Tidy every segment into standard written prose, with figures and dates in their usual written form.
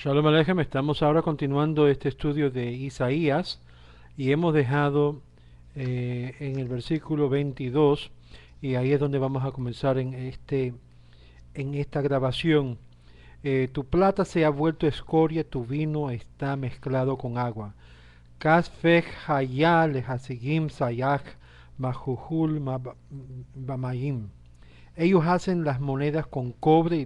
Shalom Alejem, estamos ahora continuando este estudio de Isaías y hemos dejado en el versículo 22 y ahí es donde vamos a comenzar en esta grabación. Tu plata se ha vuelto escoria, tu vino está mezclado con agua. Kasfech hayal hasigim sayach mahujul bamayim. Ellos hacen las monedas con cobre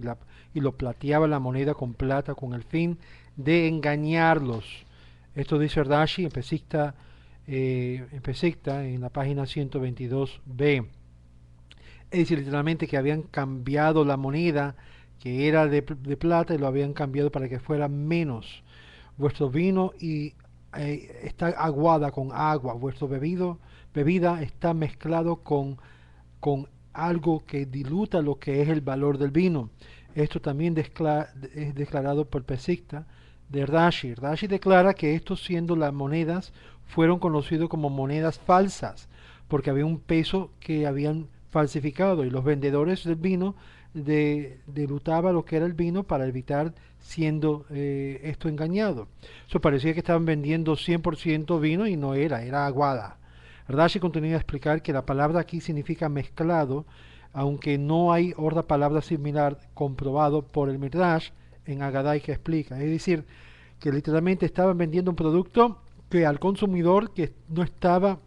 y lo plateaban la moneda con plata con el fin de engañarlos. Esto dice Rashi en Pesicta, en la página 122b. Es decir, literalmente que habían cambiado la moneda que era de plata y lo habían cambiado para que fuera menos. Vuestro vino está aguada con agua. Vuestro bebida está mezclado con algo que diluta lo que es el valor del vino. Esto también es declarado por Pesicta de Rashi. Rashi declara que estos siendo las monedas fueron conocidos como monedas falsas porque había un peso que habían falsificado y los vendedores del vino dilutaba lo que era el vino para evitar siendo esto engañado. Eso parecía que estaban vendiendo 100% vino y no era aguada. Rashi continúa a explicar que la palabra aquí significa mezclado, aunque no hay otra palabra similar comprobado por el Midrash en Agadai que explica. Es decir, que literalmente estaban vendiendo un producto que al consumidor que no estaba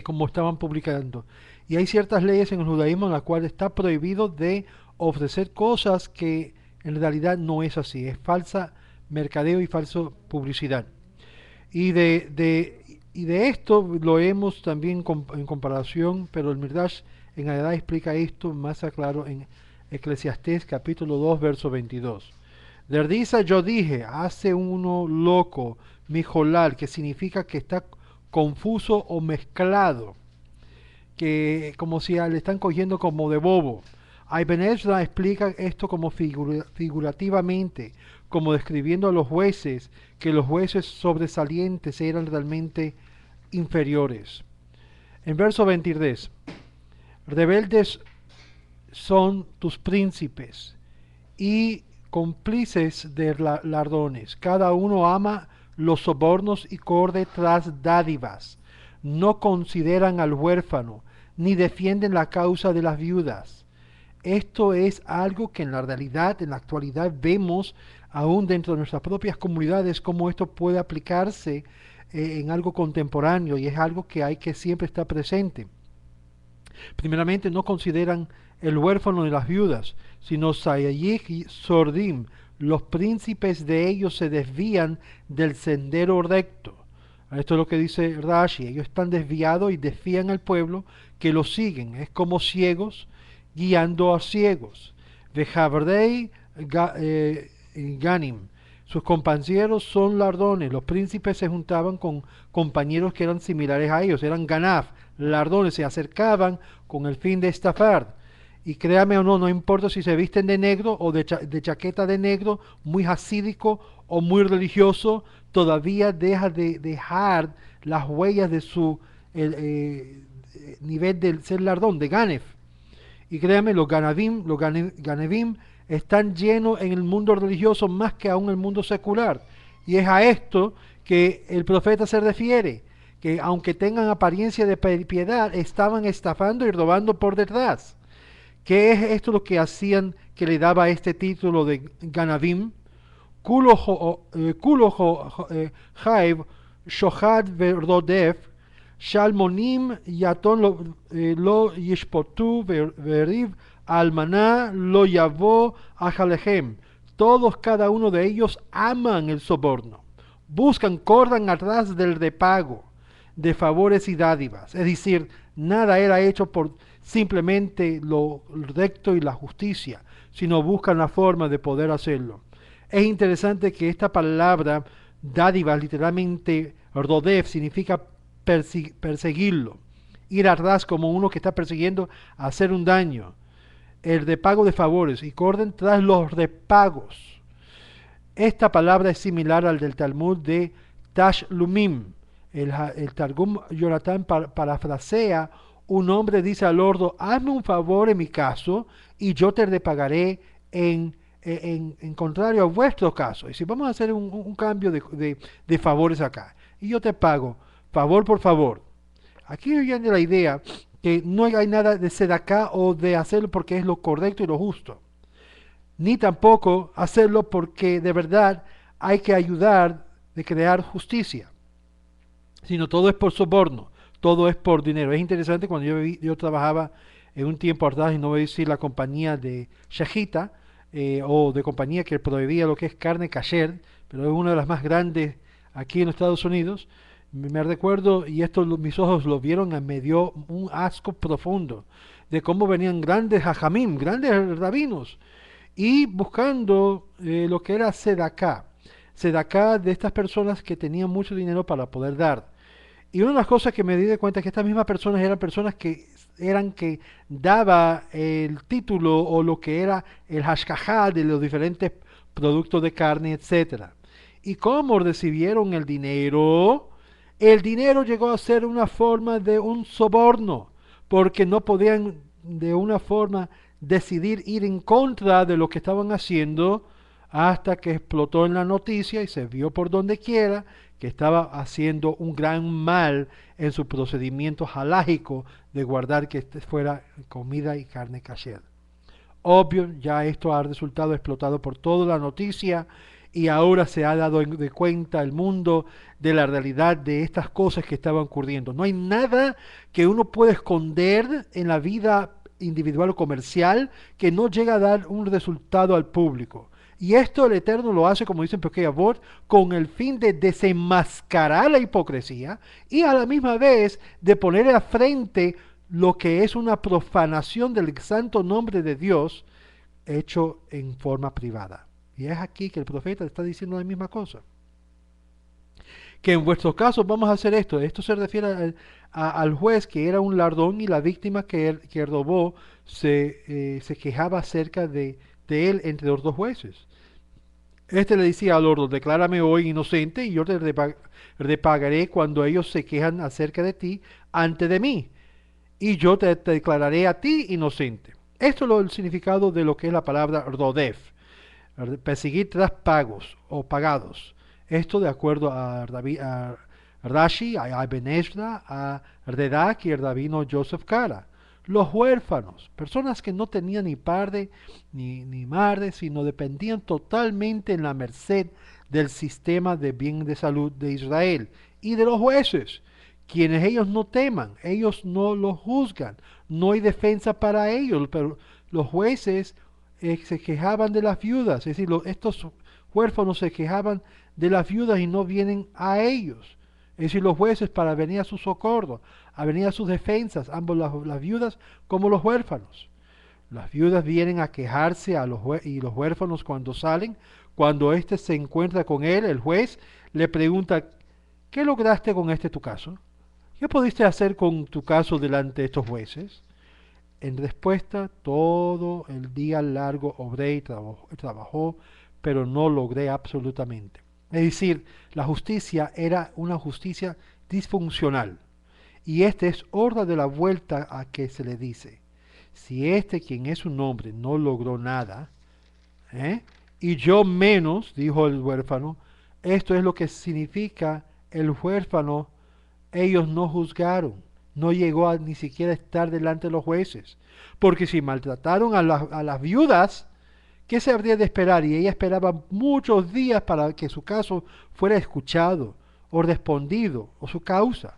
como estaban publicando. Y hay ciertas leyes en el judaísmo en las cuales está prohibido de ofrecer cosas que en realidad no es así. Es falsa mercadeo y falsa publicidad. Y de esto lo vemos también en comparación, pero el Midrash en realidad explica esto más claro en Eclesiastés capítulo 2, verso 22. De risa yo dije, hace uno loco, mijolal, que significa que está confuso o mezclado, que como si le están cogiendo como de bobo. Ibn Ezra explica esto como figurativamente, como describiendo a los jueces, que los jueces sobresalientes eran realmente inferiores. En verso 23, rebeldes son tus príncipes y cómplices de lardones. Cada uno ama los sobornos y corre tras dádivas. No consideran al huérfano, ni defienden la causa de las viudas. Esto es algo que en la realidad, en la actualidad, vemos aún dentro de nuestras propias comunidades, cómo esto puede aplicarse en algo contemporáneo y es algo que hay que siempre estar presente. Primeramente, no consideran el huérfano ni las viudas, sino Sayayik y Sordim. Los príncipes de ellos se desvían del sendero recto. Esto es lo que dice Rashi. Ellos están desviados y desvían al pueblo que los siguen. Es como ciegos guiando a ciegos. Vejabrei Ganim. Sus compañeros son lardones. Los príncipes se juntaban con compañeros que eran similares a ellos. Eran ganaf, lardones. Se acercaban con el fin de estafar. Y créame o no, no importa si se visten de negro o de chaqueta de negro, muy hasídico o muy religioso, todavía deja de dejar las huellas de su nivel de ser lardón, de ganef. Y créame, los ganevim están llenos en el mundo religioso más que aún en el mundo secular. Y es a esto que el profeta se refiere, que aunque tengan apariencia de piedad, estaban estafando y robando por detrás. ¿Qué es esto lo que hacían que le daba este título de Ganavim? Kulo Haib, Shohad Verdodef, Shalmonim Yaton lo Yishpotu Veriv Almaná lo Yavó Ajalejem. Todos, cada uno de ellos aman el soborno. Buscan, corran atrás del repago de favores y dádivas. Es decir, nada era hecho por simplemente lo recto y la justicia, sino buscan la forma de poder hacerlo. Es interesante que esta palabra dádivas, literalmente rodef, significa perseguirlo, ir atrás como uno que está persiguiendo hacer un daño, el repago de favores, y corren tras los repagos. Esta palabra es similar al del Talmud de Tashlumim. El Targum Jonathan parafrasea: un hombre dice al ordo, hazme un favor en mi caso y yo te repagaré en en contrario a vuestro caso. Y si vamos a hacer un cambio de favores acá, y yo te pago favor por favor. Aquí viene la idea que no hay nada de ser acá o de hacerlo porque es lo correcto y lo justo, ni tampoco hacerlo porque de verdad hay que ayudar de crear justicia, sino todo es por soborno, todo es por dinero. Es interesante cuando yo trabajaba en un tiempo atrás, y no voy a decir la compañía de Shajita, o de compañía que proveía lo que es carne kasher, pero es una de las más grandes aquí en los Estados Unidos. Me recuerdo, y esto mis ojos lo vieron, me dio un asco profundo de cómo venían grandes hajamim, grandes rabinos, y buscando lo que era sedaká de estas personas que tenían mucho dinero para poder dar. Y una de las cosas que me di de cuenta es que estas mismas personas eran personas que daba el título o lo que era el hashkajá de los diferentes productos de carne, etcétera. Y cómo recibieron el dinero llegó a ser una forma de un soborno, porque no podían de una forma decidir ir en contra de lo que estaban haciendo hasta que explotó en la noticia y se vio por donde quiera que estaba haciendo un gran mal en su procedimiento halágico de guardar que fuera comida y carne kasher. Obvio, ya esto ha resultado explotado por toda la noticia y ahora se ha dado de cuenta el mundo de la realidad de estas cosas que estaban ocurriendo. No hay nada que uno pueda esconder en la vida individual o comercial que no llega a dar un resultado al público. Y esto el Eterno lo hace, como dicen Pirkei Avot, con el fin de desenmascarar la hipocresía y a la misma vez de poner a frente lo que es una profanación del santo nombre de Dios hecho en forma privada. Y es aquí que el profeta está diciendo la misma cosa. Que en vuestros casos vamos a hacer esto. Esto se refiere al juez que era un lardón y la víctima que robó se quejaba acerca de él entre los dos jueces. Este le decía al otro, declárame hoy inocente y yo te repagaré cuando ellos se quejan acerca de ti ante de mí. Y yo te declararé a ti inocente. Esto es el significado de lo que es la palabra rodef, perseguir tras pagos o pagados. Esto de acuerdo a Rashi, a Ibn Ezra, a Redak y el rabino Joseph Kara. Los huérfanos, personas que no tenían ni padre ni madre, sino dependían totalmente en la merced del sistema de bien de salud de Israel y de los jueces, quienes ellos no teman, ellos no los juzgan, no hay defensa para ellos, pero los jueces se quejaban de las viudas, es decir, estos huérfanos se quejaban de las viudas y no vienen a ellos. Es decir, los jueces para venir a su socorro, a venir a sus defensas, ambos las viudas como los huérfanos. Las viudas vienen a quejarse y los huérfanos cuando salen, cuando éste se encuentra con él, el juez le pregunta, ¿qué lograste con este tu caso? ¿Qué pudiste hacer con tu caso delante de estos jueces? En respuesta, todo el día largo obré y trabajó, pero no logré absolutamente. Es decir, la justicia era una justicia disfuncional. Y este es hora de la vuelta a que se le dice. Si este, quien es un hombre, no logró nada, ¿eh? Y yo menos, dijo el huérfano, esto es lo que significa el huérfano, ellos no juzgaron, no llegó a ni siquiera estar delante de los jueces, porque si maltrataron a las viudas, ¿qué se habría de esperar? Y ella esperaba muchos días para que su caso fuera escuchado o respondido o su causa.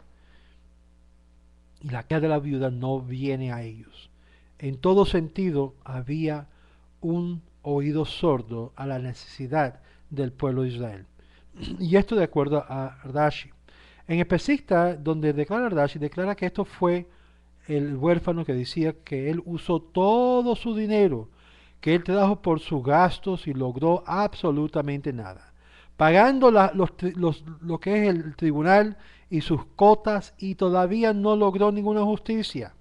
Y la queja de la viuda no viene a ellos. En todo sentido había un oído sordo a la necesidad del pueblo de Israel. Y esto de acuerdo a Rashi. En específica, donde declara Rashi, declara que esto fue el huérfano que decía que él usó todo su dinero que él trajo por sus gastos y logró absolutamente nada, pagando lo que es el tribunal y sus cotas y todavía no logró ninguna justicia.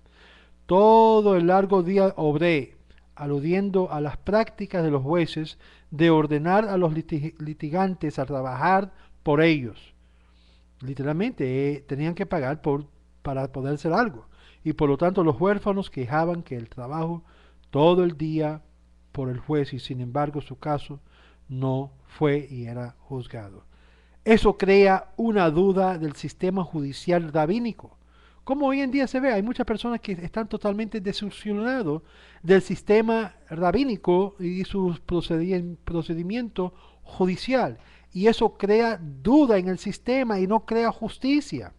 Todo el largo día obré, aludiendo a las prácticas de los jueces de ordenar a los litigantes a trabajar por ellos. Literalmente tenían que pagar para poder hacer algo. Y por lo tanto los huérfanos quejaban que el trabajo todo el día por el juez y sin embargo su caso no fue y era juzgado. Eso crea una duda del sistema judicial rabínico. Como hoy en día se ve, hay muchas personas que están totalmente desilusionados del sistema rabínico y su procedimiento judicial. Y eso crea duda en el sistema y no crea justicia.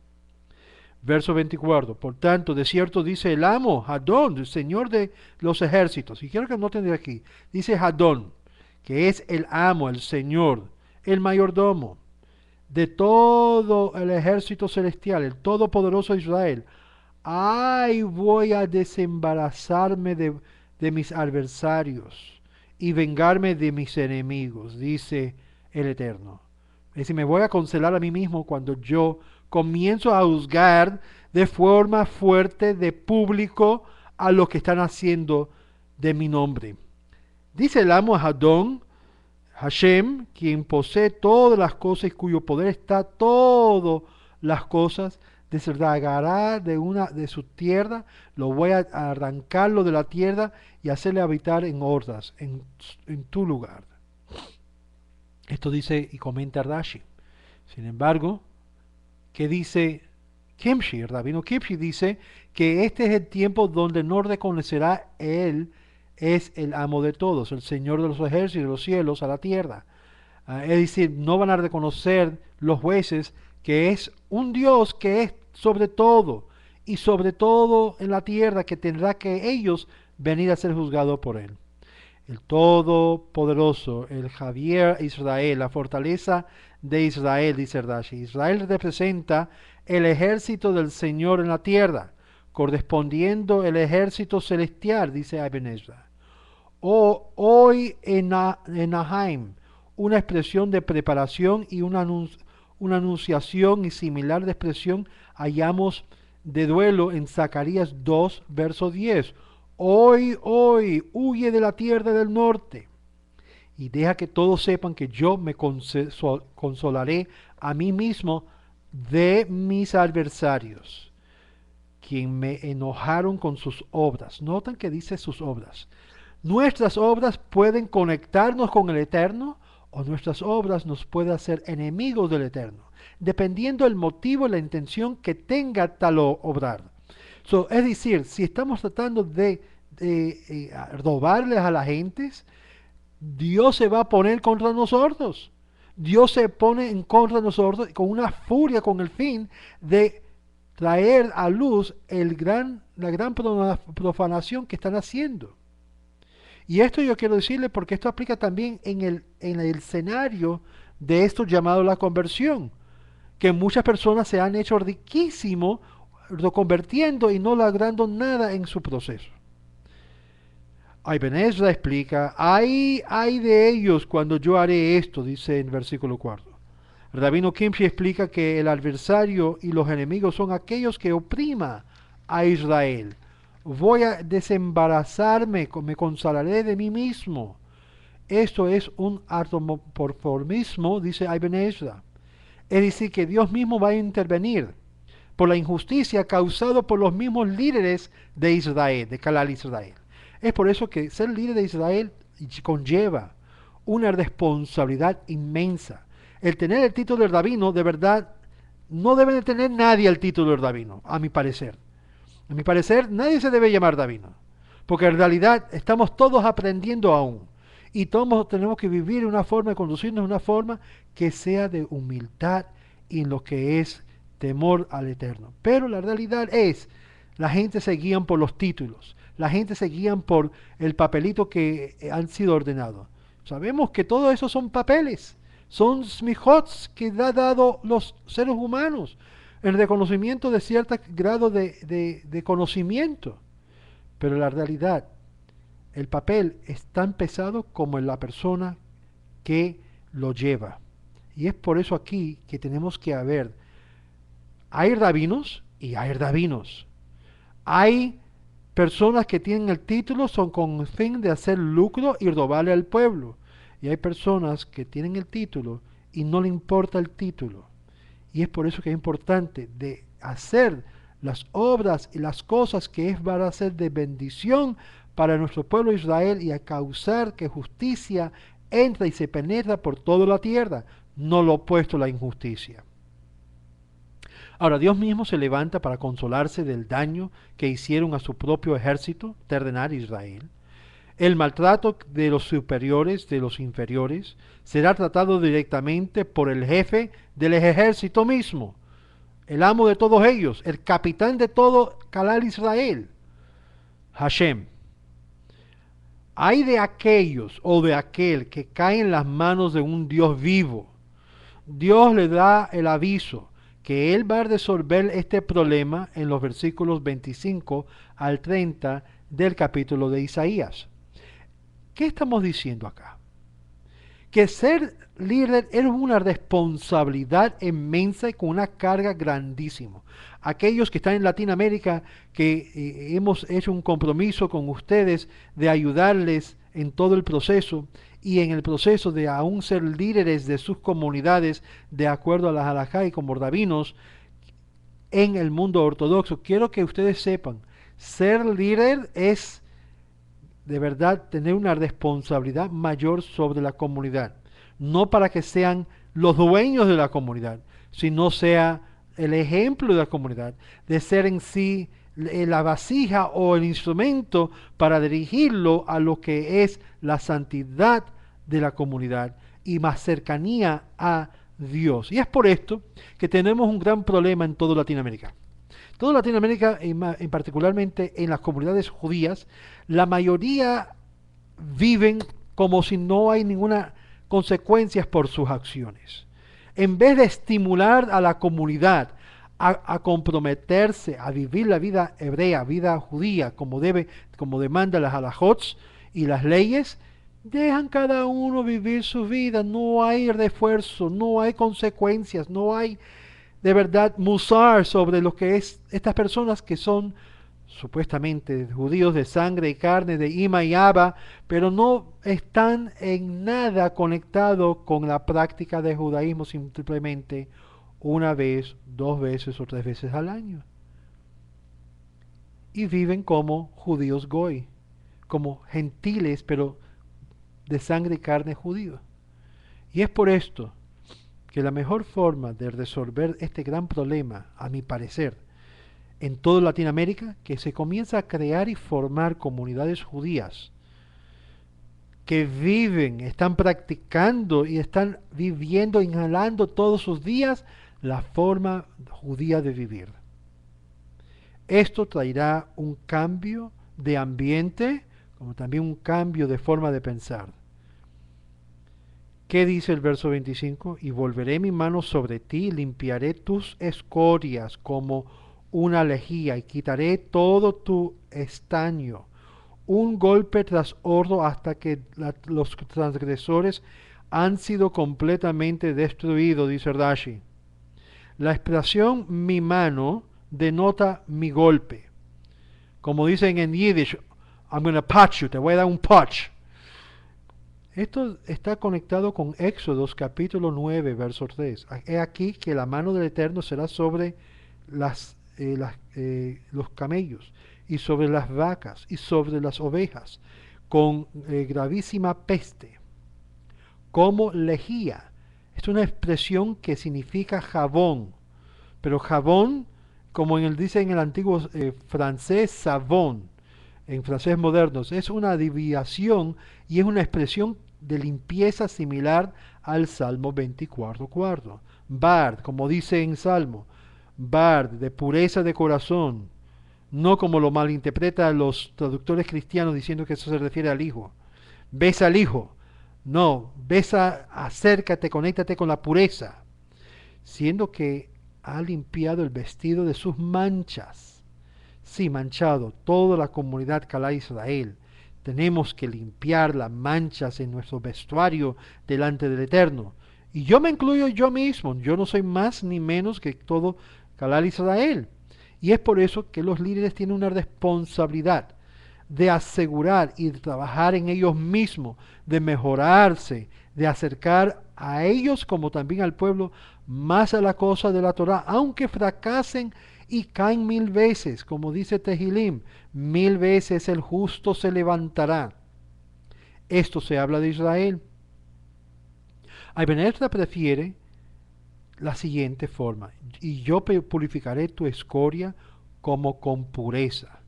Verso 24. Por tanto, de cierto dice el amo, Hadón, el señor de los ejércitos. Y quiero que noten de aquí. Dice Hadón, que es el amo, el señor, el mayordomo de todo el ejército celestial, el todopoderoso Israel. Ay, voy a desembarazarme de mis adversarios y vengarme de mis enemigos, dice el Eterno. Es decir, me voy a consolar a mí mismo cuando yo comienzo a juzgar de forma fuerte, de público, a lo que están haciendo de mi nombre. Dice el amo Hadón, Hashem, quien posee todas las cosas y cuyo poder está todas las cosas, desarraigará de su tierra, lo voy a arrancarlo de la tierra y hacerle habitar en hordas, en tu lugar. Esto dice y comenta Rashi. Sin embargo, ¿qué dice Kimshi? El rabino Kimshi dice que este es el tiempo donde no reconocerá él es el amo de todos, el Señor de los ejércitos, de los cielos, a la tierra. Es decir, no van a reconocer los jueces que es un Dios que es sobre todo y sobre todo en la tierra, que tendrá que ellos venir a ser juzgados por él. El Todopoderoso, el Javier Israel, la fortaleza de Israel, dice Rashi. Israel representa el ejército del Señor en la tierra, correspondiendo el ejército celestial, dice Ibn Ezra. Hoy en Nahaim, una expresión de preparación y una anunciación y similar de expresión hallamos de duelo en Zacarías 2, verso 10. Hoy, huye de la tierra del norte y deja que todos sepan que yo me consolaré a mí mismo de mis adversarios, quien me enojaron con sus obras. Notan que dice sus obras. Nuestras obras pueden conectarnos con el Eterno o nuestras obras nos pueden hacer enemigos del Eterno, dependiendo del motivo y la intención que tenga tal obrar. Es decir, si estamos tratando de robarles a la gente, Dios se va a poner contra nosotros. Dios se pone en contra de nosotros con una furia con el fin de traer a luz la gran profanación que están haciendo. Y esto yo quiero decirle porque esto aplica también en el escenario de esto llamado la conversión, que muchas personas se han hecho riquísimos reconvertiendo y no logrando nada en su proceso. Ibn Ezra explica, ay de ellos cuando yo haré esto, dice en versículo 4. El rabino Kimchi explica que el adversario y los enemigos son aquellos que oprima a Israel. Voy a desembarazarme, me consolaré de mí mismo. Esto es un antropoformismo, dice Ibn Ezra. Es decir, que Dios mismo va a intervenir por la injusticia causada por los mismos líderes de Israel, de Kalal Israel. Es por eso que ser líder de Israel conlleva una responsabilidad inmensa. El tener el título de rabino, de verdad, no debe de tener nadie el título de rabino, a mi parecer. A mi parecer, nadie se debe llamar rabino, porque en realidad estamos todos aprendiendo aún. Y todos tenemos que vivir de una forma, conducirnos de una forma que sea de humildad y en lo que es temor al Eterno. Pero la realidad es, la gente se guían por los títulos, la gente se guían por el papelito que han sido ordenados. Sabemos que todo eso son papeles, son smijots que han dado los seres humanos en reconocimiento de cierto grado de conocimiento. Pero la realidad, el papel es tan pesado como la persona que lo lleva. Y es por eso aquí que tenemos que ver, hay rabinos y hay rabinos. Hay personas que tienen el título son con el fin de hacer lucro y robarle al pueblo. Y hay personas que tienen el título y no le importa el título. Y es por eso que es importante de hacer las obras y las cosas que van a ser de bendición para nuestro pueblo Israel y a causar que justicia entra y se penetra por toda la tierra, no lo opuesto a la injusticia. Ahora, Dios mismo se levanta para consolarse del daño que hicieron a su propio ejército terrenal Israel. El maltrato de los superiores, de los inferiores, será tratado directamente por el jefe del ejército mismo, el amo de todos ellos, el capitán de todo Calal Israel, Hashem. Hay de aquellos o de aquel que cae en las manos de un Dios vivo. Dios le da el aviso que Él va a resolver este problema en los versículos 25 al 30 del capítulo de Isaías. ¿Qué estamos diciendo acá? Que ser líder es una responsabilidad inmensa y con una carga grandísima. Aquellos que están en Latinoamérica, que hemos hecho un compromiso con ustedes de ayudarles en todo el proceso y en el proceso de aún ser líderes de sus comunidades de acuerdo a las halajá y como rabinos en el mundo ortodoxo. Quiero que ustedes sepan, ser líder es de verdad tener una responsabilidad mayor sobre la comunidad, no para que sean los dueños de la comunidad, sino sea el ejemplo de la comunidad, de ser en sí la vasija o el instrumento para dirigirlo a lo que es la santidad de la comunidad y más cercanía a Dios. Y es por esto que tenemos un gran problema en toda Latinoamérica. Toda Latinoamérica, en particularmente en las comunidades judías, la mayoría viven como si no hay ninguna consecuencias por sus acciones. En vez de estimular a la comunidad a comprometerse, a vivir la vida hebrea, vida judía, como demanda las halajots y las leyes, dejan cada uno vivir su vida. No hay refuerzo, no hay consecuencias, no hay de verdad musar sobre lo que es estas personas que son supuestamente judíos de sangre y carne, de Ima y Abba, pero no están en nada conectados con la práctica del judaísmo, simplemente una vez, 2 veces o 3 veces al año. Y viven como judíos goy, como gentiles, pero de sangre y carne judíos. Y es por esto que la mejor forma de resolver este gran problema, a mi parecer, en toda Latinoamérica, que se comienza a crear y formar comunidades judías que viven, están practicando y están viviendo, inhalando todos sus días la forma judía de vivir. Esto traerá un cambio de ambiente, como también un cambio de forma de pensar. ¿Qué dice el verso 25? Y volveré mi mano sobre ti, limpiaré tus escorias como una lejía y quitaré todo tu estaño, un golpe tras otro hasta que los transgresores han sido completamente destruidos, dice Rashi. La expresión mi mano denota mi golpe. Como dicen en Yiddish, I'm going to punch you, te voy a dar un punch. Esto está conectado con Éxodos capítulo 9, verso 3. He aquí que la mano del Eterno será sobre los camellos y sobre las vacas y sobre las ovejas con gravísima peste, como lejía. Es una expresión que significa jabón, pero jabón, como dice en el antiguo francés, savon, en francés moderno, es una abreviación y es una expresión de limpieza similar al Salmo 24:4. Bard, como dice en Salmo, Bard, de pureza de corazón, no como lo malinterpretan los traductores cristianos diciendo que eso se refiere al Hijo. Besa al Hijo. No, besa, acércate, conéctate con la pureza, siendo que ha limpiado el vestido de sus manchas. Sí, manchado, toda la comunidad Calá Israel. Tenemos que limpiar las manchas en nuestro vestuario delante del Eterno. Y yo me incluyo yo mismo, yo no soy más ni menos que todo Calá Israel. Y es por eso que los líderes tienen una responsabilidad de asegurar y de trabajar en ellos mismos, de mejorarse, de acercar a ellos como también al pueblo más a la cosa de la Torá, aunque fracasen y caen 1000 veces, como dice Tehilim, 1000 veces el justo se levantará. Esto se habla de Israel. Aben prefiere la siguiente forma: y yo purificaré tu escoria como con pureza.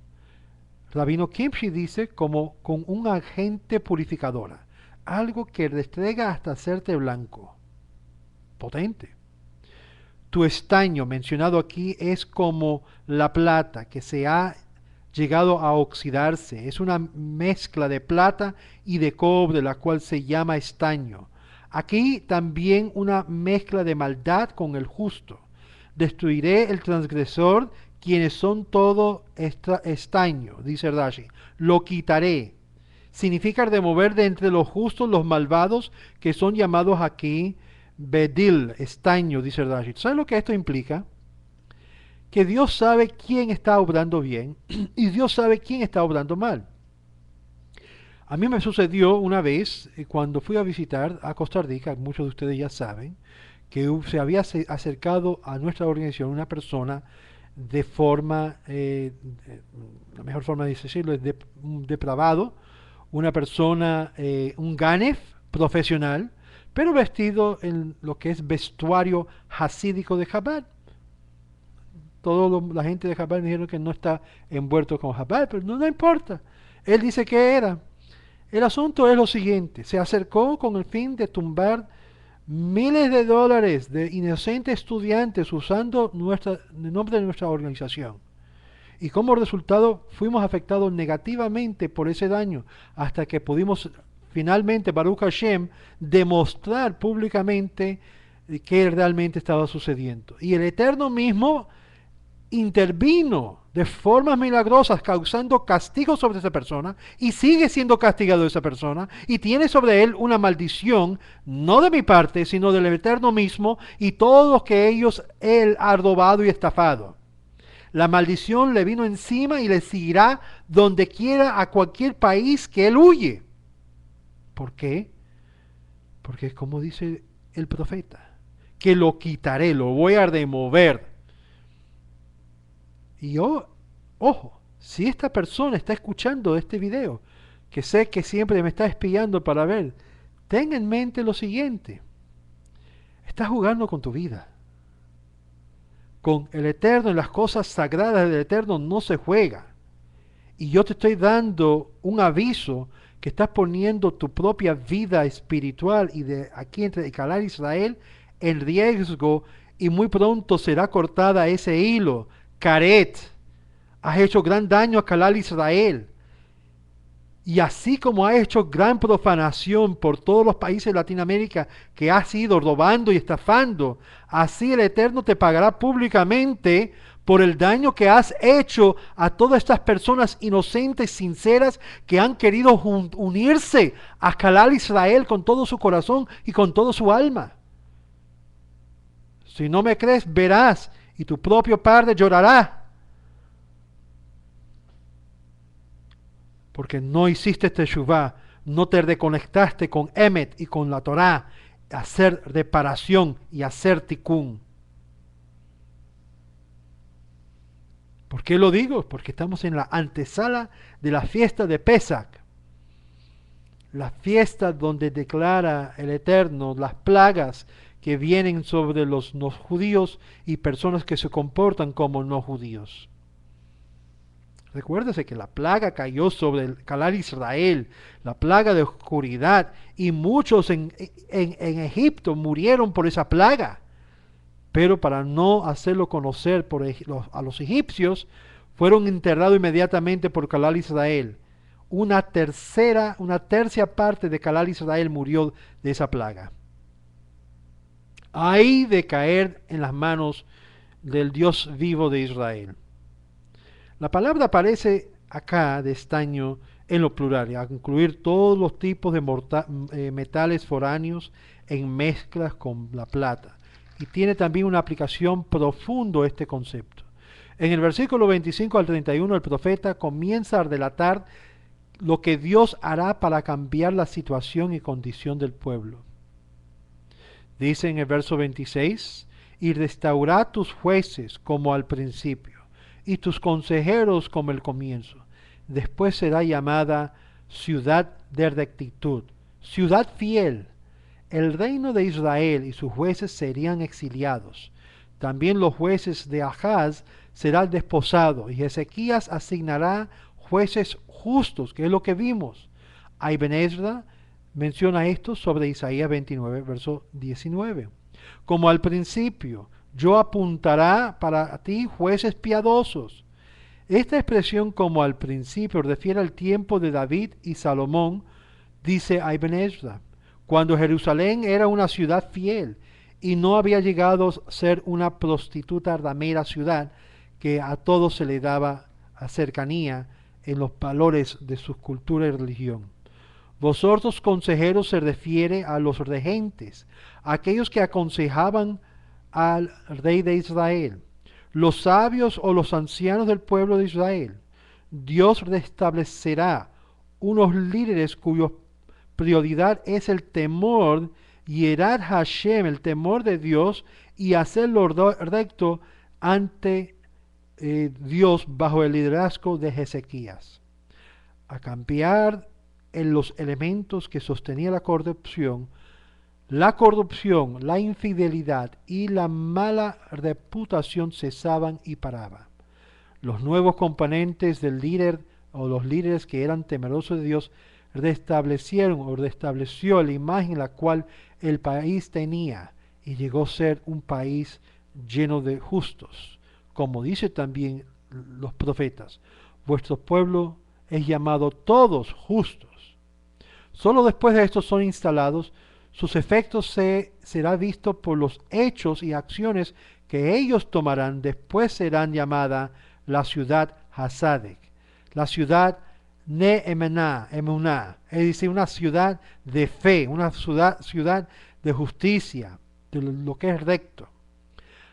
Rabino Kimchi dice como con un agente purificadora, algo que restrega hasta hacerte blanco. Potente. Tu estaño mencionado aquí es como la plata que se ha llegado a oxidarse. Es una mezcla de plata y de cobre, la cual se llama estaño. Aquí también una mezcla de maldad con el justo. Destruiré el transgresor, quienes son todo estaño, dice Rashi. Lo quitaré. Significa remover de entre los justos los malvados, que son llamados aquí bedil, estaño, dice Rashi. ¿Sabes lo que esto implica? Que Dios sabe quién está obrando bien y Dios sabe quién está obrando mal. A mí me sucedió una vez cuando fui a visitar a Costa Rica, muchos de ustedes ya saben, que se había acercado a nuestra organización una persona de forma, la mejor forma de decirlo es un depravado, una persona, un ganef profesional, pero vestido en lo que es vestuario hasídico de Chabad. La gente de Chabad me dijeron que no está envuelto con Chabad, pero no importa. Él dice que era. El asunto es lo siguiente: se acercó con el fin de tumbar miles de dólares de inocentes estudiantes usando el nombre de nuestra organización. Y como resultado fuimos afectados negativamente por ese daño hasta que pudimos finalmente, Baruch Hashem, demostrar públicamente qué realmente estaba sucediendo. Y el Eterno mismo intervino de formas milagrosas causando castigo sobre esa persona y sigue siendo castigado esa persona y tiene sobre él una maldición, no de mi parte, sino del Eterno mismo y todos los que él ha robado y estafado. La maldición le vino encima y le seguirá donde quiera, a cualquier país que él huye. ¿Por qué? Porque es como dice el profeta, que lo quitaré, lo voy a remover. Y yo, ojo, si esta persona está escuchando este video, que sé que siempre me está espiando para ver, ten en mente lo siguiente: estás jugando con tu vida. Con el Eterno, en las cosas sagradas del Eterno no se juega. Y yo te estoy dando un aviso que estás poniendo tu propia vida espiritual y de aquí entre Calar Israel en riesgo, y muy pronto será cortada ese hilo. Caret, has hecho gran daño a Calal Israel. Y así como has hecho gran profanación por todos los países de Latinoamérica que has ido robando y estafando, así el Eterno te pagará públicamente por el daño que has hecho a todas estas personas inocentes, sinceras, que han querido unirse a Calal Israel con todo su corazón y con toda su alma. Si no me crees, verás, y tu propio padre llorará, porque no hiciste teshuvá, no te reconectaste con Emet y con la Torá, hacer reparación y hacer tikkun. ¿Por qué lo digo? Porque estamos en la antesala de la fiesta de Pesach, la fiesta donde declara el Eterno las plagas que vienen sobre los no judíos y personas que se comportan como no judíos. Recuérdese que la plaga cayó sobre el Calar Israel, la plaga de oscuridad, y muchos en Egipto murieron por esa plaga. Pero para no hacerlo conocer a los egipcios, fueron enterrados inmediatamente por Calar Israel. Una tercia parte de Calar Israel murió de esa plaga. Hay de caer en las manos del Dios vivo de Israel. La palabra aparece acá de estaño en lo plural, a incluir todos los tipos de metales foráneos en mezclas con la plata. Y tiene también una aplicación profundo este concepto. En el versículo 25 al 31 el profeta comienza a relatar lo que Dios hará para cambiar la situación y condición del pueblo. Dice en el verso 26: y restaurará tus jueces como al principio, y tus consejeros como el comienzo. Después será llamada ciudad de rectitud, ciudad fiel. El reino de Israel y sus jueces serían exiliados. También los jueces de Ahaz serán desposados, y Ezequías asignará jueces justos, que es lo que vimos. Ibn Ezra menciona esto sobre Isaías 29, verso 19. Como al principio, yo apuntará para ti jueces piadosos. Esta expresión como al principio refiere al tiempo de David y Salomón, dice Ibn Ezra, cuando Jerusalén era una ciudad fiel y no había llegado a ser una prostituta ramera ciudad que a todos se le daba cercanía en los valores de su cultura y religión. Vosotros consejeros se refiere a los regentes, aquellos que aconsejaban al rey de Israel, los sabios o los ancianos del pueblo de Israel. Dios restablecerá unos líderes cuya prioridad es el temor, Yerat Hashem, el temor de Dios, y hacerlo recto ante Dios bajo el liderazgo de Ezequías. A cambiar en los elementos que sostenía la corrupción, la infidelidad y la mala reputación cesaban y paraban. Los nuevos componentes del líder o los líderes que eran temerosos de Dios restableció la imagen la cual el país tenía y llegó a ser un país lleno de justos. Como dice también los profetas, vuestro pueblo es llamado todos justos. Solo después de estos son instalados, sus efectos será visto por los hechos y acciones que ellos tomarán. Después serán llamada la ciudad Hasadek, la ciudad Emuná, es decir, una ciudad de fe, una ciudad de justicia, de lo que es recto.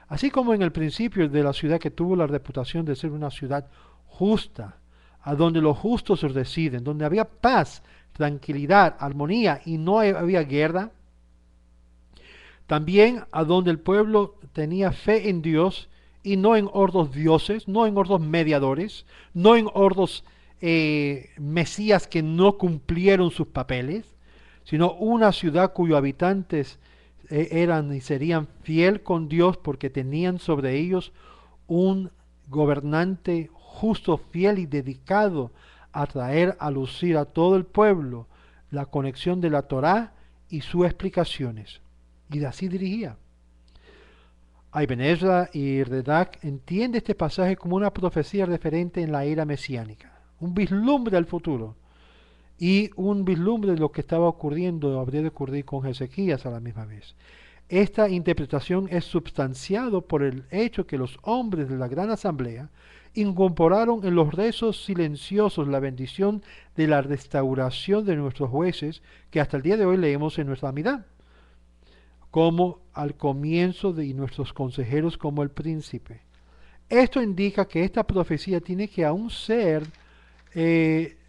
Así como en el principio de la ciudad que tuvo la reputación de ser una ciudad justa, a donde los justos residen, donde había paz, tranquilidad, armonía y no había guerra. También a donde el pueblo tenía fe en Dios y no en hordos dioses, no en hordos mediadores, no en hordos mesías que no cumplieron sus papeles, sino una ciudad cuyos habitantes eran y serían fiel con Dios porque tenían sobre ellos un gobernante justo, fiel y dedicado a traer a lucir a todo el pueblo la conexión de la Torá y sus explicaciones. Y así dirigía. Ibn Ezra y Redak entiende este pasaje como una profecía referente en la era mesiánica, un vislumbre al futuro y un vislumbre de lo que estaba ocurriendo o habría de ocurrir con Ezequías a la misma vez. Esta interpretación es substanciado por el hecho que los hombres de la gran asamblea incorporaron en los rezos silenciosos la bendición de la restauración de nuestros jueces que hasta el día de hoy leemos en nuestra Amidá, como al comienzo y nuestros consejeros como el príncipe. Esto indica que esta profecía tiene que aún ser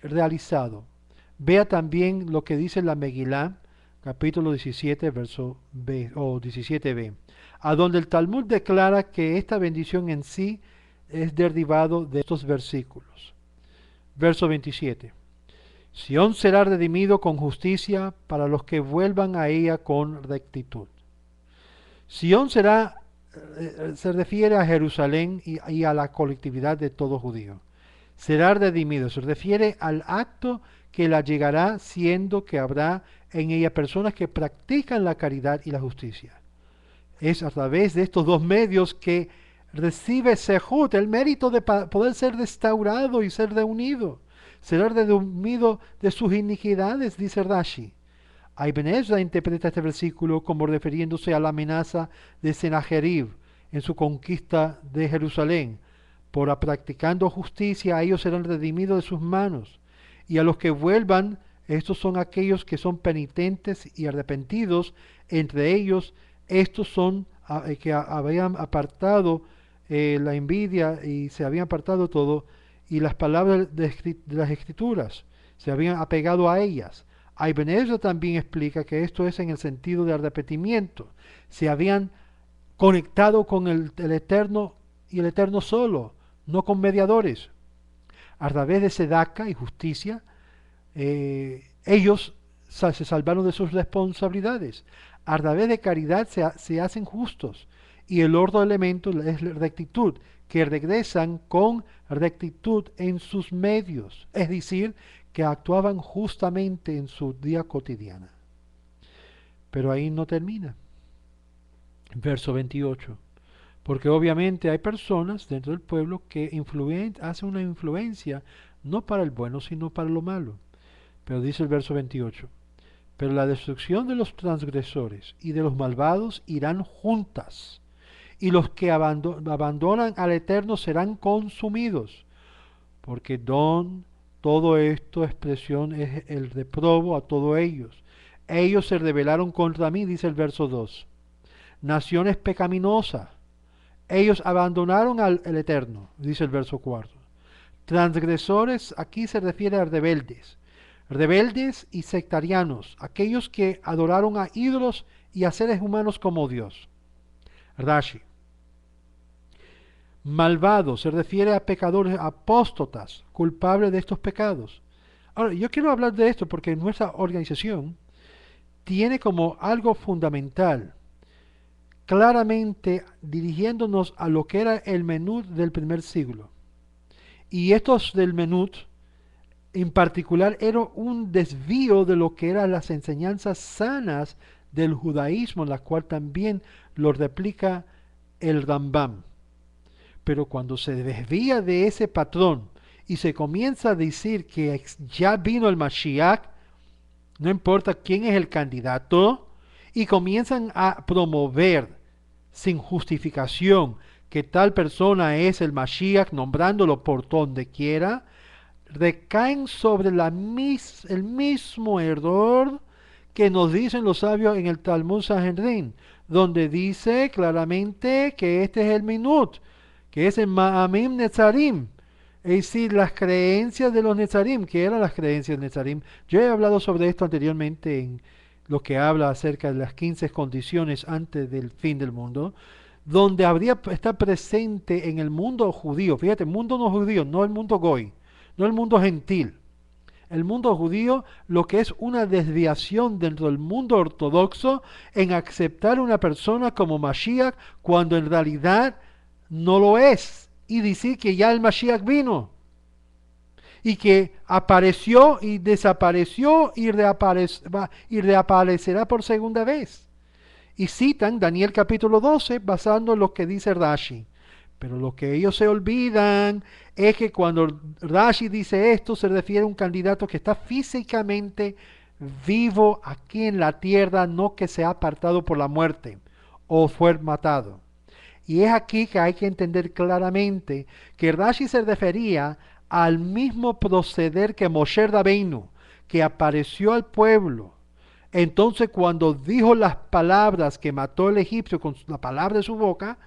realizado. Vea también lo que dice la Megilá, capítulo 17, verso B, o 17b, a donde el Talmud declara que esta bendición en sí es derivado de estos versículos. Verso 27. Sión será redimido con justicia para los que vuelvan a ella con rectitud. Sión se refiere a Jerusalén y a la colectividad de todo judío. Será redimido, se refiere al acto que la llegará, siendo que habrá en ella personas que practican la caridad y la justicia. Es a través de estos dos medios que recibe Sehut, el mérito de poder ser restaurado y ser reunido. Será redimido de sus iniquidades, dice Rashi. Ibn Ezra interpreta este versículo como refiriéndose a la amenaza de Sennacherib en su conquista de Jerusalén. Por practicando justicia, ellos serán redimidos de sus manos. Y a los que vuelvan, estos son aquellos que son penitentes y arrepentidos. Entre ellos, estos son que habían apartado la envidia y se habían apartado todo, y las palabras de las escrituras, se habían apegado a ellas. Ibn Ezra también explica que esto es en el sentido de arrepentimiento. Se habían conectado con el Eterno y el Eterno solo. no con mediadores. A través de sedaca y justicia, ellos se salvaron de sus responsabilidades. A través de caridad se hacen justos. Y el otro elemento es la rectitud, que regresan con rectitud en sus medios, es decir, que actuaban justamente en su día cotidiana. Pero ahí no termina. Verso 28. Porque obviamente hay personas dentro del pueblo que hacen una influencia no para el bueno, sino para lo malo. Pero dice el verso 28. Pero la destrucción de los transgresores y de los malvados irán juntas, y los que abandonan al Eterno serán consumidos, porque todo esto expresión es el reprobo a todos ellos. Ellos se rebelaron contra mí, dice el verso 2. Naciones pecaminosas, ellos abandonaron al Eterno, dice el verso 4. Transgresores, aquí se refiere a rebeldes. Rebeldes y sectarianos, aquellos que adoraron a ídolos y a seres humanos como Dios. Rashi. Malvados, se refiere a pecadores apóstatas, culpables de estos pecados. Ahora, yo quiero hablar de esto porque nuestra organización tiene como algo fundamental, claramente dirigiéndonos a lo que era el menú del primer siglo. Y estos del menú, en particular, era un desvío de lo que eran las enseñanzas sanas del judaísmo, la cual también lo replica el Rambam. Pero cuando se desvía de ese patrón y se comienza a decir que ya vino el Mashiach, no importa quién es el candidato, y comienzan a promover sin justificación que tal persona es el Mashiach, nombrándolo por donde quiera, recaen sobre el mismo error que nos dicen los sabios en el Talmud Sanhedrin, donde dice claramente que este es el minut, que es el Ma'amim Netzarim, es decir, las creencias de los Netzarim. ¿Qué eran las creencias de Netzarim? Yo he hablado sobre esto anteriormente en lo que habla acerca de las 15 condiciones antes del fin del mundo, donde habría estar presente en el mundo judío, fíjate, mundo no judío, no el mundo goy, no el mundo gentil, el mundo judío, lo que es una desviación dentro del mundo ortodoxo en aceptar a una persona como Mashiach cuando en realidad no lo es, y decir que ya el Mashiach vino y que apareció y desapareció y reaparecerá por segunda vez. Y citan Daniel capítulo 12 basando en lo que dice Rashi. Pero lo que ellos se olvidan es que cuando Rashi dice esto se refiere a un candidato que está físicamente vivo aquí en la tierra, no que se ha apartado por la muerte o fue matado. Y es aquí que hay que entender claramente que Rashi se refería al mismo proceder que Moshe Rabbeinu, que apareció al pueblo. Entonces cuando dijo las palabras que mató el egipcio con la palabra de su boca,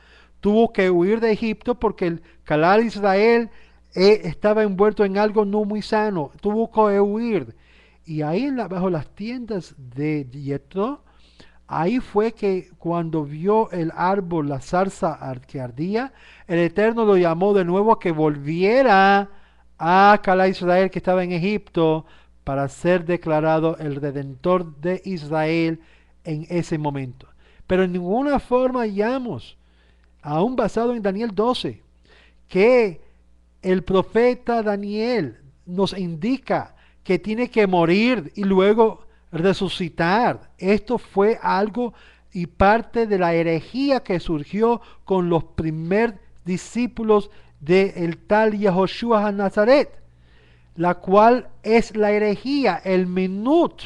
tuvo que huir de Egipto porque el Calal Israel estaba envuelto en algo no muy sano, tuvo que huir. Y ahí bajo las tiendas de Yetro, ahí fue que cuando vio el árbol, la zarza que ardía, el Eterno lo llamó de nuevo a que volviera a Calal Israel que estaba en Egipto para ser declarado el Redentor de Israel en ese momento. Pero en ninguna forma hallamos, aún basado en Daniel 12, que el profeta Daniel nos indica que tiene que morir y luego resucitar. Esto fue algo y parte de la herejía que surgió con los primeros discípulos del tal Yehoshua HaNazaret, la cual es la herejía, el minut.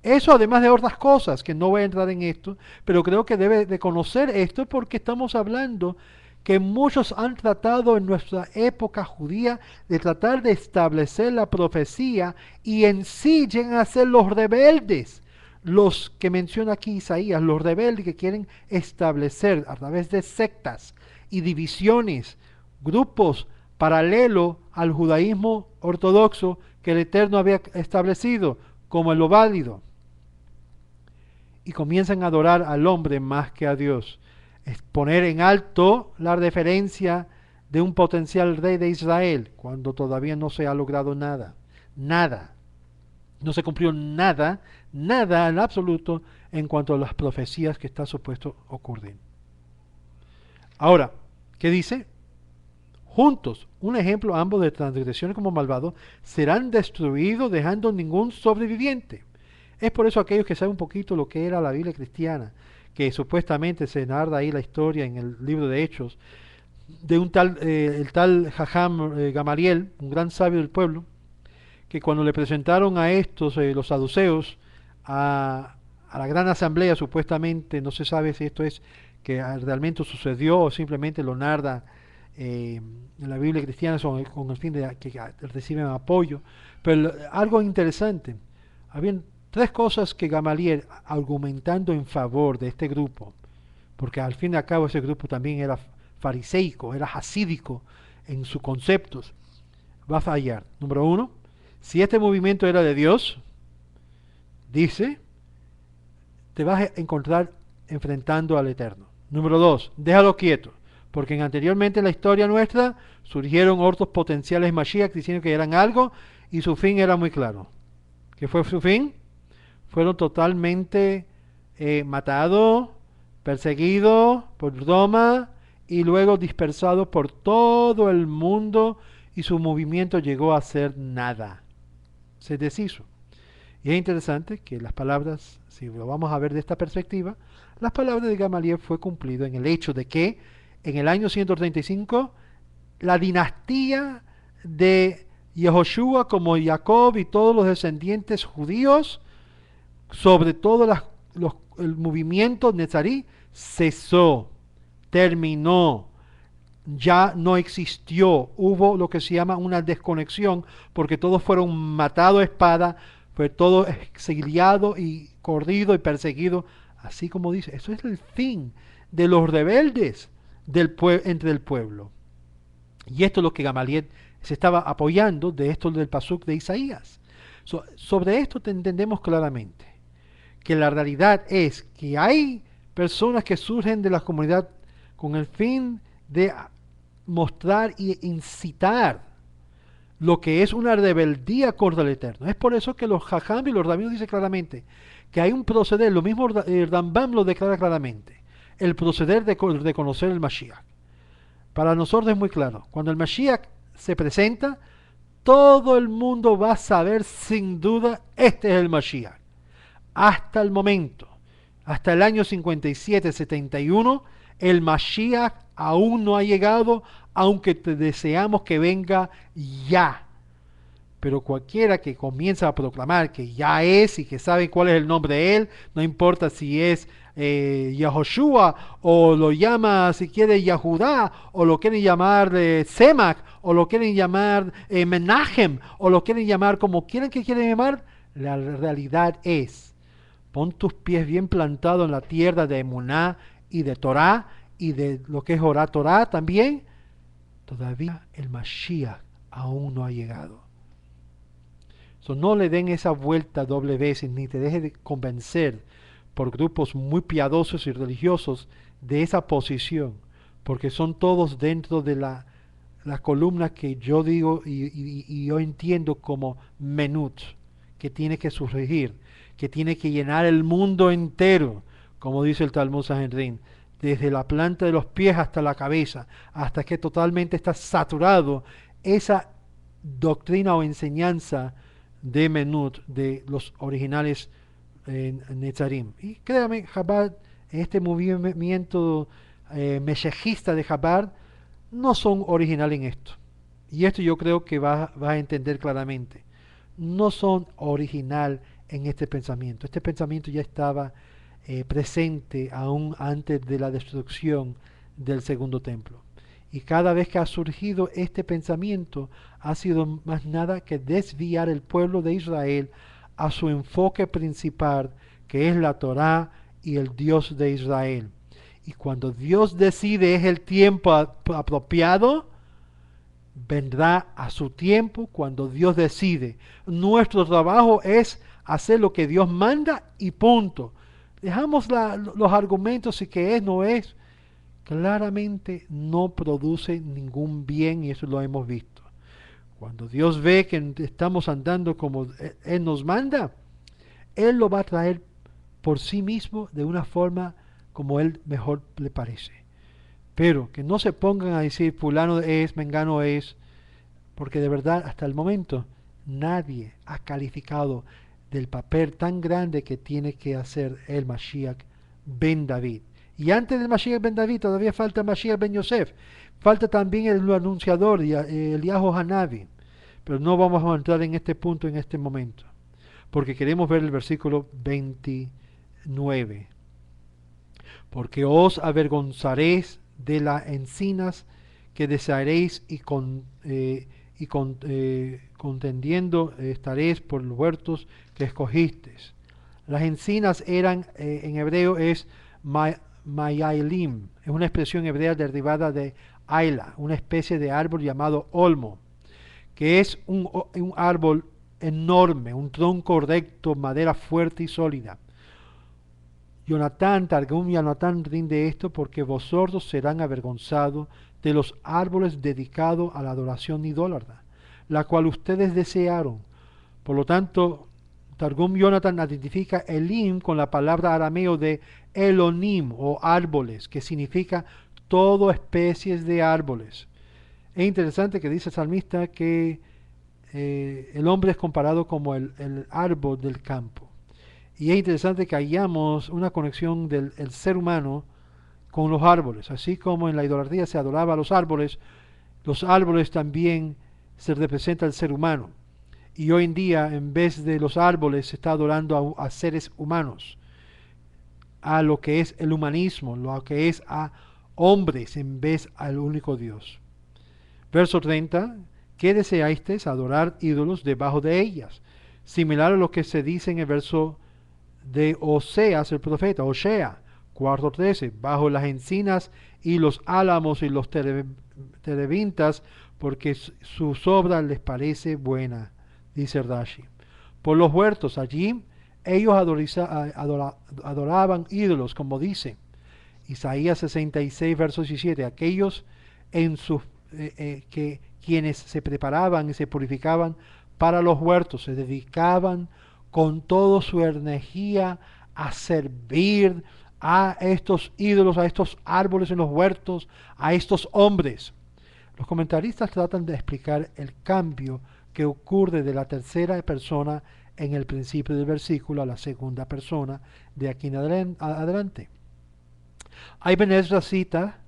Eso además de otras cosas, que no voy a entrar en esto, pero creo que debe de conocer esto porque estamos hablando que muchos han tratado en nuestra época judía de tratar de establecer la profecía y en sí llegan a ser los rebeldes, los que menciona aquí Isaías, los rebeldes que quieren establecer a través de sectas y divisiones, grupos paralelos al judaísmo ortodoxo que el Eterno había establecido como lo válido. Y comienzan a adorar al hombre más que a Dios. Es poner en alto la referencia de un potencial rey de Israel, cuando todavía no se ha logrado nada. Nada. No se cumplió nada, nada en absoluto en cuanto a las profecías que está supuesto ocurrir. Ahora, ¿qué dice? Juntos, un ejemplo ambos de transgresión como malvado, serán destruidos dejando ningún sobreviviente. Es por eso aquellos que saben un poquito lo que era la Biblia cristiana, que supuestamente se narra ahí la historia en el libro de Hechos, de un tal, el tal Jajam Gamaliel, un gran sabio del pueblo, que cuando le presentaron a estos, los saduceos, a la gran asamblea, supuestamente, no se sabe si esto es que realmente sucedió o simplemente lo narra en la Biblia cristiana con el fin de que reciben apoyo, pero algo interesante, habían tres cosas que Gamaliel, argumentando en favor de este grupo, porque al fin y al cabo ese grupo también era fariseico, era hasídico en sus conceptos, va a fallar. Número uno, si este movimiento era de Dios, dice, te vas a encontrar enfrentando al Eterno. Número dos, déjalo quieto, porque anteriormente en la historia nuestra surgieron otros potenciales Mashiach diciendo que eran algo y su fin era muy claro. ¿Qué fue su fin? Fueron totalmente matados, perseguidos por Roma y luego dispersados por todo el mundo y su movimiento llegó a ser nada. Se deshizo. Y es interesante que las palabras, si lo vamos a ver de esta perspectiva, las palabras de Gamaliel fue cumplido en el hecho de que en el año 135 la dinastía de Yehoshua como Jacob y todos los descendientes judíos, sobre todo el movimiento nezarí, cesó, terminó, ya no existió, hubo lo que se llama una desconexión, porque todos fueron matados a espada, fue todo exiliado y corrido y perseguido, así como dice, eso es el fin de los rebeldes entre el pueblo. Y esto es lo que Gamaliel se estaba apoyando de esto del pasuk de Isaías. Sobre esto entendemos claramente que la realidad es que hay personas que surgen de la comunidad con el fin de mostrar e incitar lo que es una rebeldía contra el Eterno. Es por eso que los Jajam y los rabinos dicen claramente que hay un proceder, lo mismo Rambam lo declara claramente, el proceder de conocer el Mashiach. Para nosotros es muy claro, cuando el Mashiach se presenta, todo el mundo va a saber sin duda, este es el Mashiach. Hasta el momento, hasta el año 57-71, el Mashiach aún no ha llegado, aunque deseamos que venga ya. Pero cualquiera que comienza a proclamar que ya es y que sabe cuál es el nombre de él, no importa si es Yahoshua o lo llama, si quiere, Yahudá, o lo quieren llamar Semach, o lo quieren llamar Menachem, o lo quieren llamar como quieran que quieran llamar, la realidad es, pon tus pies bien plantados en la tierra de Emuná y de Torah, y de lo que es Orá Torah también, todavía el Mashiach aún no ha llegado. No le den esa vuelta doble veces, ni te dejes de convencer por grupos muy piadosos y religiosos de esa posición, porque son todos dentro de la columna que yo digo y yo entiendo como menut, que tiene que surgir, que tiene que llenar el mundo entero, como dice el Talmud Sanhedrin, desde la planta de los pies hasta la cabeza, hasta que totalmente está saturado esa doctrina o enseñanza de Menut, de los originales Netzarim. Y créame, Chabad, este movimiento meshejista de Chabad, no son originales en esto. Y esto yo creo que va a entender claramente. No son original en este pensamiento. Este pensamiento ya estaba presente aún antes de la destrucción del segundo templo. Y cada vez que ha surgido este pensamiento, ha sido más nada que desviar el pueblo de Israel a su enfoque principal, que es la Torá y el Dios de Israel. Y cuando Dios decide es el tiempo apropiado, vendrá a su tiempo cuando Dios decide. Nuestro trabajo es hacer lo que Dios manda y punto. Dejamos los argumentos y que es, no es. claramente no produce ningún bien, y eso lo hemos visto. Cuando Dios ve que estamos andando como Él nos manda, Él lo va a traer por sí mismo de una forma como Él mejor le parece. Pero que no se pongan a decir fulano es, mengano es, porque de verdad hasta el momento nadie ha calificado del papel tan grande que tiene que hacer el Mashiach ben David. Y antes del Mashiach ben David todavía falta el Mashiach ben Yosef. Falta también el anunciador, Eliyahu Hanavi. Pero no vamos a entrar en este punto en este momento, porque queremos ver el versículo 29. Porque os avergonzaréis de las encinas que desearéis contendiendo estaréis por los huertos que escogisteis. Las encinas eran, en hebreo es mayailim, es una expresión hebrea derivada de aila, una especie de árbol llamado olmo, que es un árbol enorme, un tronco recto, madera fuerte y sólida. Targum Jonatán rinde esto porque vosotros serán avergonzados de los árboles dedicados a la adoración idólatra, la cual ustedes desearon. Por lo tanto, Targum Jonathan identifica Elim con la palabra arameo de Elonim o árboles, que significa toda especies de árboles. Es interesante que dice el salmista que el hombre es comparado como el árbol del campo. Y es interesante que hallamos una conexión del ser humano con los árboles. Así como en la idolatría se adoraba a los árboles también se representa al ser humano. Y hoy en día, en vez de los árboles, se está adorando a seres humanos, a lo que es el humanismo, lo que es a hombres en vez al único Dios. Verso 30, ¿qué deseasteis? Adorar ídolos debajo de ellas. Similar a lo que se dice en el verso de Oseas, el profeta, Osea, 4:13, bajo las encinas y los álamos y los terebintas, porque su obra les parece buena, dice Rashi. Por los huertos, allí ellos adoraban ídolos, como dice Isaías 66, verso 17, aquellos en sus quienes se preparaban y se purificaban para los huertos, se dedicaban con toda su energía a servir a estos ídolos, a estos árboles en los huertos, a estos hombres. Los comentaristas tratan de explicar el cambio que ocurre de la tercera persona en el principio del versículo a la segunda persona de aquí en adelante. Ibn Ezra cita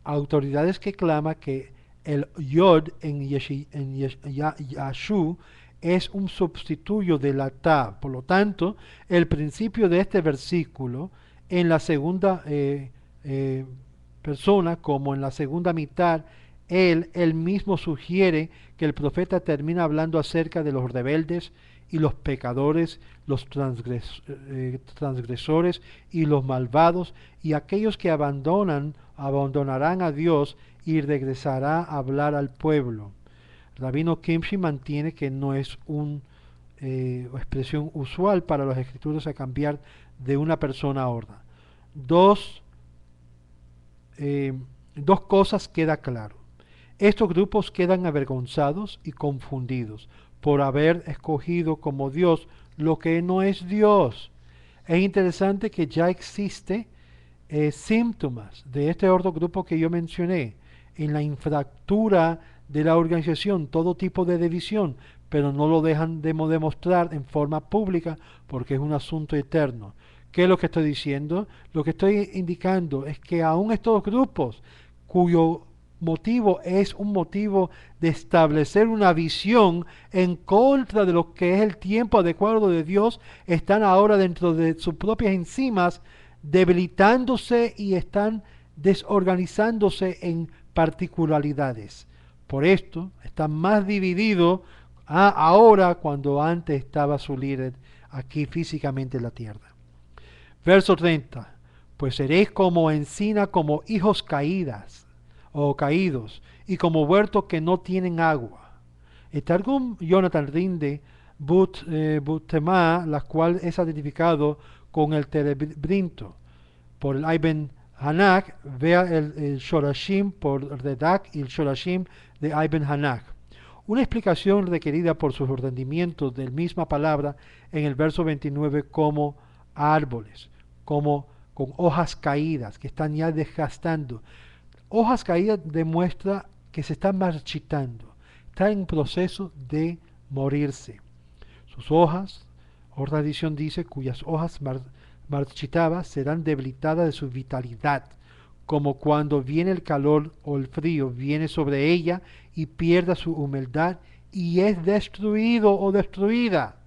autoridades que claman que el Yod en Yashu es un sustituyo de la Ta. Por lo tanto, el principio de este versículo en la segunda persona como en la segunda mitad, él mismo sugiere que el profeta termina hablando acerca de los rebeldes y los pecadores, los transgresores y los malvados, y aquellos que abandonarán a Dios y regresará a hablar al pueblo. Rabino Kimchi mantiene que no es una expresión usual para los escrituras a cambiar de una persona a otra. Dos cosas queda claro. Estos grupos quedan avergonzados y confundidos por haber escogido como Dios lo que no es Dios. Es interesante que ya existe síntomas de este otro grupo que yo mencioné en la infractura de la organización, todo tipo de división, pero no lo dejan de demostrar en forma pública porque es un asunto eterno. ¿Qué es lo que estoy diciendo? Lo que estoy indicando es que aún estos grupos cuyo motivo es un motivo de establecer una visión en contra de lo que es el tiempo adecuado de Dios, están ahora dentro de sus propias enzimas debilitándose y están desorganizándose en particularidades. Por esto está más dividido ahora cuando antes estaba su líder aquí físicamente en la tierra. Verso 30. Pues seréis como encina, como hijos caídas o caídos, y como huertos que no tienen agua. El Targum Jonathan rinde Butema, la cual es identificado con el terebrinto por el Ibn Hanak, vea el Shorashim por Redak y el Shorashim de Ibn Hanak. Una explicación requerida por sus rendimientos de la misma palabra en el verso 29 como árboles, como con hojas caídas que están ya desgastando. Hojas caídas demuestra que se está marchitando, está en proceso de morirse. Sus hojas, otra edición dice, cuyas hojas marchitadas serán debilitadas de su vitalidad, como cuando viene el calor o el frío, viene sobre ella y pierde su humedad y es destruido o destruida.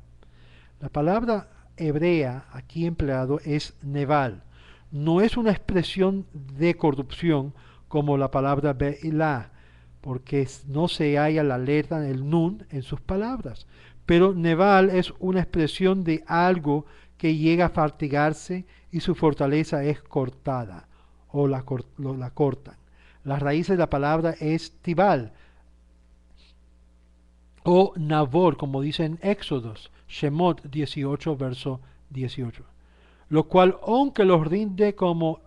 La palabra hebrea aquí empleado es neval. No es una expresión de corrupción como la palabra be'ilah, porque no se halla la letra, el nun, en sus palabras. Pero neval es una expresión de algo que llega a fatigarse y su fortaleza es cortada o la cortan. La raíz de la palabra es tibal o nabor, como dice en Éxodos, Shemot 18, verso 18. Lo cual, aunque los rinde como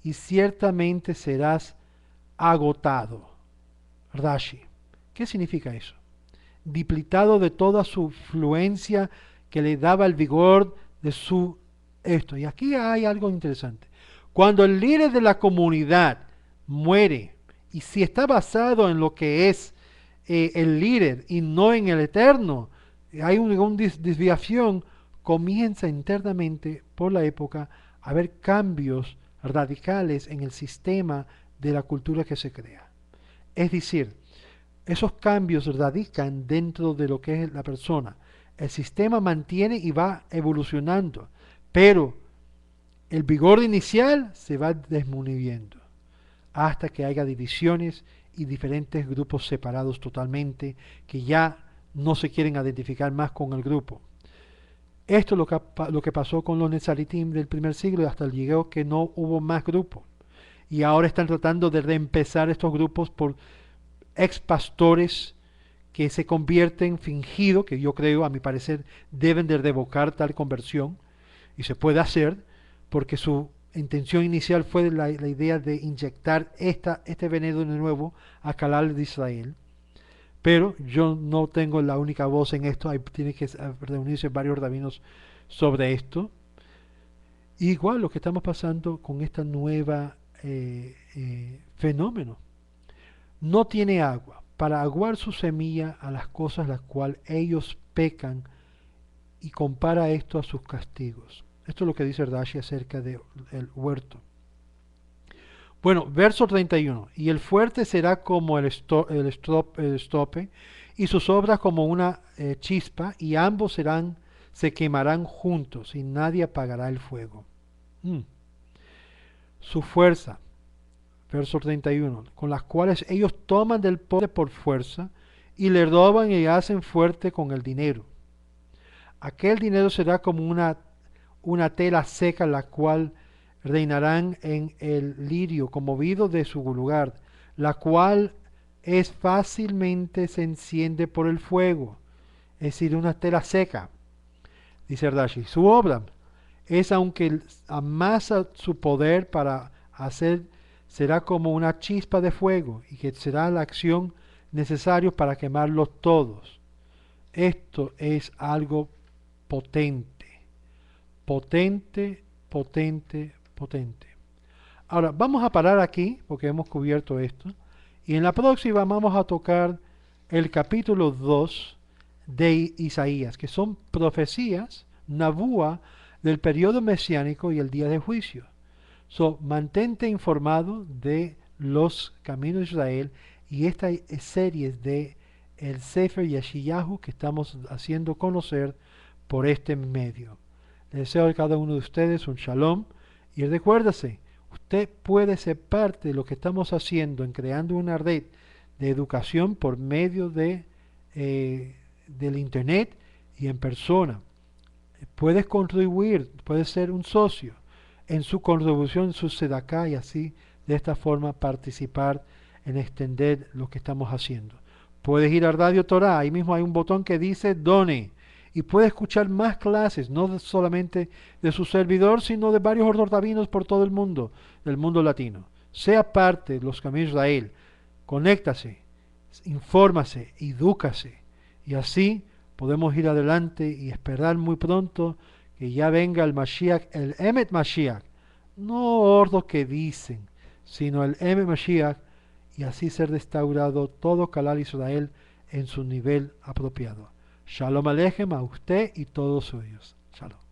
y ciertamente serás agotado. Rashi. ¿Qué significa eso? Diplitado de toda su fluencia que le daba el vigor de su esto. Y aquí hay algo interesante. Cuando el líder de la comunidad muere, y si está basado en lo que es el líder y no en el eterno, hay una desviación, comienza internamente por la época a haber cambios radicales en el sistema de la cultura que se crea. Es decir, esos cambios radican dentro de lo que es la persona. El sistema mantiene y va evolucionando, pero el vigor inicial se va disminuyendo hasta que haya divisiones y diferentes grupos separados totalmente que ya no se quieren identificar más con el grupo. Esto es lo que pasó con los Nezaritim del primer siglo hasta el llegó que no hubo más grupos. Y ahora están tratando de reempezar estos grupos por ex pastores que se convierten fingido, que yo creo, a mi parecer, deben de revocar tal conversión, y se puede hacer, porque su intención inicial fue la idea de inyectar este veneno de nuevo a Calal de Israel. Pero yo no tengo la única voz en esto, tiene que reunirse varios rabinos sobre esto. Igual lo que estamos pasando con esta nueva fenómeno. No tiene agua para aguar su semilla a las cosas las cuales ellos pecan y compara esto a sus castigos. Esto es lo que dice Rashi acerca del huerto. Bueno, verso 31. Y el fuerte será como el estope y sus obras como una chispa y ambos se quemarán juntos y nadie apagará el fuego. Su fuerza, verso 31, con las cuales ellos toman del pobre por fuerza y le roban y hacen fuerte con el dinero. Aquel dinero será como una tela seca, la cual reinarán en el lirio, conmovido de su lugar, la cual es fácilmente se enciende por el fuego, es decir, una tela seca. Dice Rashi, su obra es, aunque amasa su poder para hacer, será como una chispa de fuego, y que será la acción necesaria para quemarlos todos. Esto es algo potente, potente, potente, potente. Ahora, vamos a parar aquí, porque hemos cubierto esto, y en la próxima vamos a tocar el capítulo 2 de Isaías, que son profecías, nabúa, del periodo mesiánico y el día de juicio. Mantente informado de los caminos de Israel y esta serie de el Sefer Yeshayahu que estamos haciendo conocer por este medio. Les deseo a cada uno de ustedes un shalom y recuérdase, usted puede ser parte de lo que estamos haciendo en creando una red de educación por medio del internet y en persona. Puedes contribuir, puedes ser un socio en su contribución, su sedaká y así de esta forma participar en extender lo que estamos haciendo. Puedes ir a Radio Torah, ahí mismo hay un botón que dice Done y puede escuchar más clases, no solamente de su servidor, sino de varios ordotavinos por todo el mundo, del mundo latino. Sea parte de los caminos de Israel, conéctase, infórmase, edúcase, y así podemos ir adelante y esperar muy pronto que ya venga el Mashiach, el Emet Mashiach, no ordo que dicen, sino el Emet Mashiach, y así ser restaurado todo Calal Israel en su nivel apropiado. Shalom Aleichem a usted y todos suyos. Shalom.